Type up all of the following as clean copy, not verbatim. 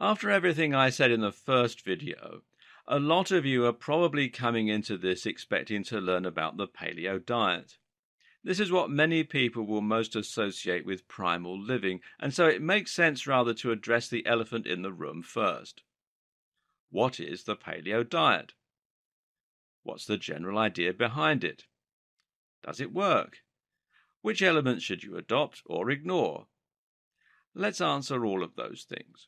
After everything I said in the first video, a lot of you are probably coming into this expecting to learn about the paleo diet. This is what many people will most associate with primal living, and so it makes sense rather to address the elephant in the room first. What is the paleo diet? What's the general idea behind it? Does it work? Which elements should you adopt or ignore? Let's answer all of those things.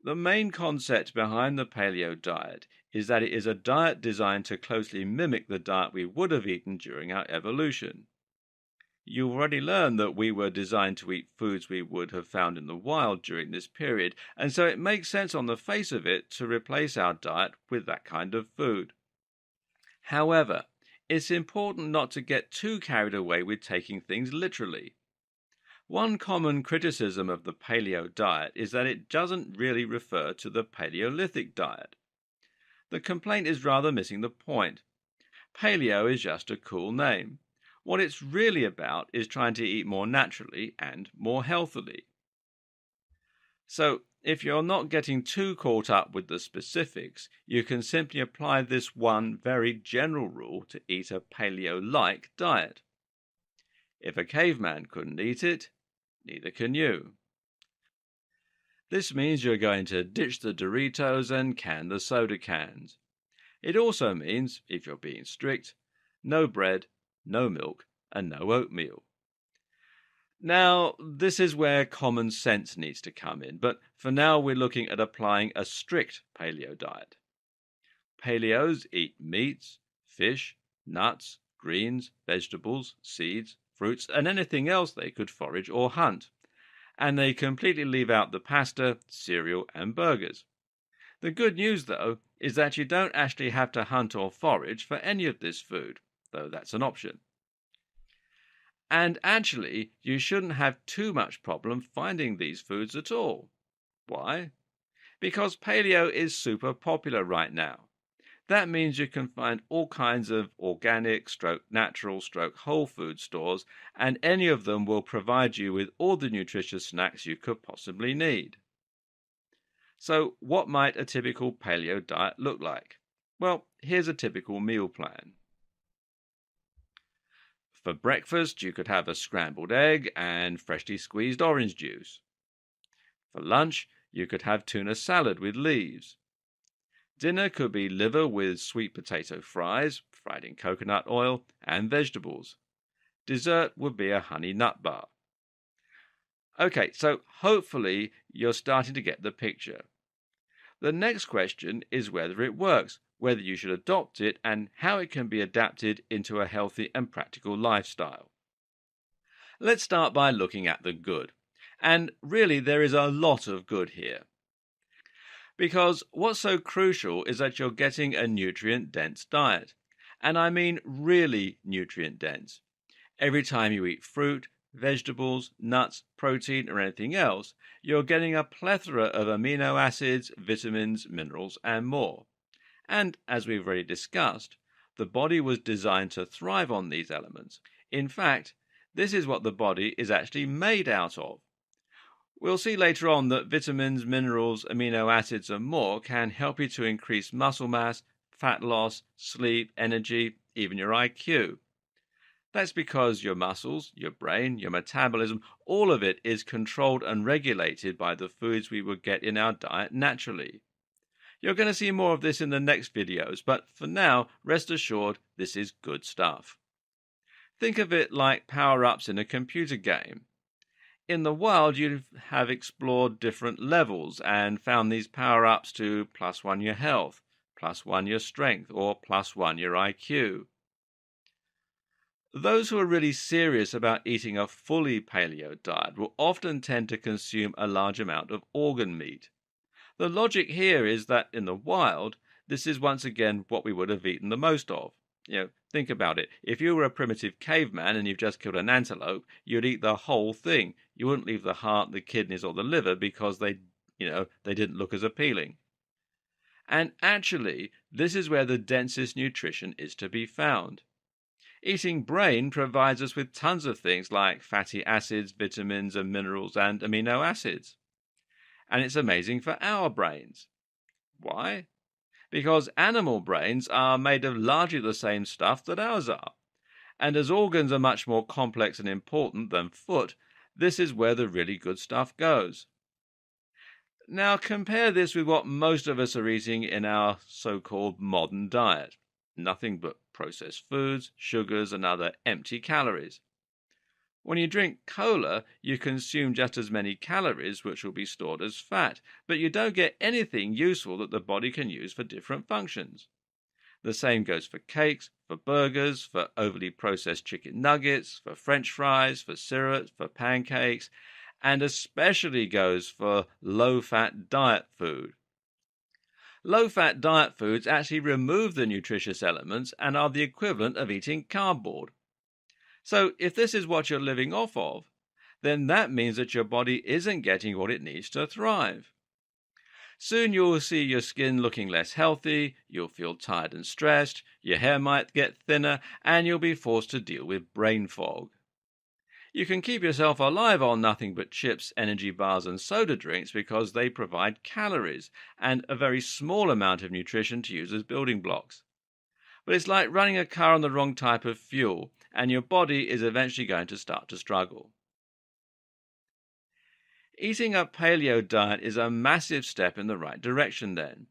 The main concept behind the paleo diet is that it is a diet designed to closely mimic the diet we would have eaten during our evolution. You've already learned that we were designed to eat foods we would have found in the wild during this period, and so it makes sense on the face of it to replace our diet with that kind of food. However, it's important not to get too carried away with taking things literally. One common criticism of the paleo diet is that it doesn't really refer to the Paleolithic diet. The complaint is rather missing the point. Paleo is just a cool name. What it's really about is trying to eat more naturally and more healthily. So, if you're not getting too caught up with the specifics, you can simply apply this one very general rule to eat a paleo-like diet. If a caveman couldn't eat it, neither can you. This means you're going to ditch the Doritos and can the soda cans. It also means, if you're being strict, no bread, no milk, and no oatmeal. Now, this is where common sense needs to come in, but for now we're looking at applying a strict paleo diet. Paleos eat meats, fish, nuts, greens, vegetables, seeds, fruits, and anything else they could forage or hunt. And they completely leave out the pasta, cereal, and burgers. The good news, though, is that you don't actually have to hunt or forage for any of this food, though that's an option. And actually, you shouldn't have too much problem finding these foods at all. Why? Because paleo is super popular right now. That means you can find all kinds of organic, natural, whole food stores, and any of them will provide you with all the nutritious snacks you could possibly need. So, what might a typical paleo diet look like? Well, here's a typical meal plan. For breakfast, you could have a scrambled egg and freshly squeezed orange juice. For lunch, you could have tuna salad with leaves. Dinner could be liver with sweet potato fries, fried in coconut oil, and vegetables. Dessert would be a honey nut bar. Okay, so hopefully you're starting to get the picture. The next question is whether it works, whether you should adopt it, and how it can be adapted into a healthy and practical lifestyle. Let's start by looking at the good. And really, there is a lot of good here. Because what's so crucial is that you're getting a nutrient-dense diet. And I mean really nutrient-dense. Every time you eat fruit, vegetables, nuts, protein, or anything else, you're getting a plethora of amino acids, vitamins, minerals, and more. And as we've already discussed, the body was designed to thrive on these elements. In fact, this is what the body is actually made out of. We'll see later on that vitamins, minerals, amino acids, and more can help you to increase muscle mass, fat loss, sleep, energy, even your IQ. That's because your muscles, your brain, your metabolism, all of it is controlled and regulated by the foods we would get in our diet naturally. You're going to see more of this in the next videos, but for now, rest assured, this is good stuff. Think of it like power-ups in a computer game. In the wild, you'd have explored different levels and found these power-ups to +1 your health, +1 your strength, or +1 your IQ. Those who are really serious about eating a fully paleo diet will often tend to consume a large amount of organ meat. The logic here is that in the wild, this is once again what we would have eaten the most of. Think about it. If you were a primitive caveman and you've just killed an antelope, you'd eat the whole thing. You wouldn't leave the heart, the kidneys, or the liver because they didn't look as appealing. And actually, this is where the densest nutrition is to be found. Eating brain provides us with tons of things like fatty acids, vitamins and minerals and amino acids. and it's amazing for our brains. Why? Because animal brains are made of largely the same stuff that ours are. And as organs are much more complex and important than foot, this is where the really good stuff goes. Now compare this with what most of us are eating in our so-called modern diet. Nothing but processed foods, sugars, and other empty calories. When you drink cola, you consume just as many calories, which will be stored as fat, but you don't get anything useful that the body can use for different functions. The same goes for cakes, for burgers, for overly processed chicken nuggets, for French fries, for syrups, for pancakes, and especially goes for low-fat diet food. Low-fat diet foods actually remove the nutritious elements and are the equivalent of eating cardboard. So if this is what you're living off of, then that means that your body isn't getting what it needs to thrive. Soon you'll see your skin looking less healthy, you'll feel tired and stressed, your hair might get thinner, and you'll be forced to deal with brain fog. You can keep yourself alive on nothing but chips, energy bars, and soda drinks because they provide calories and a very small amount of nutrition to use as building blocks. But it's like running a car on the wrong type of fuel, and your body is eventually going to start to struggle. Eating a paleo diet is a massive step in the right direction then.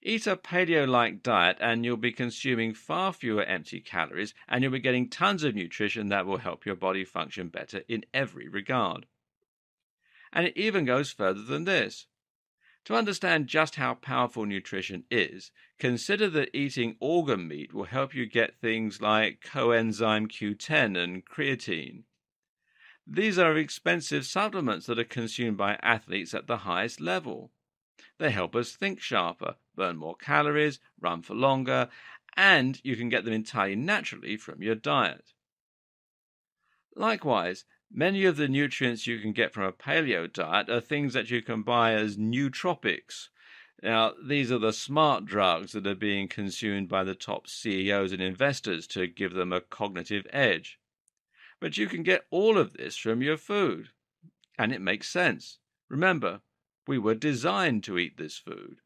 Eat a paleo-like diet and you'll be consuming far fewer empty calories and you'll be getting tons of nutrition that will help your body function better in every regard. And it even goes further than this. To understand just how powerful nutrition is, consider that eating organ meat will help you get things like coenzyme Q10 and creatine. These are expensive supplements that are consumed by athletes at the highest level. They help us think sharper, burn more calories, run for longer, and you can get them entirely naturally from your diet. Likewise, many of the nutrients you can get from a paleo diet are things that you can buy as nootropics. Now, these are the smart drugs that are being consumed by the top CEOs and investors to give them a cognitive edge. But you can get all of this from your food. And it makes sense. Remember, we were designed to eat this food.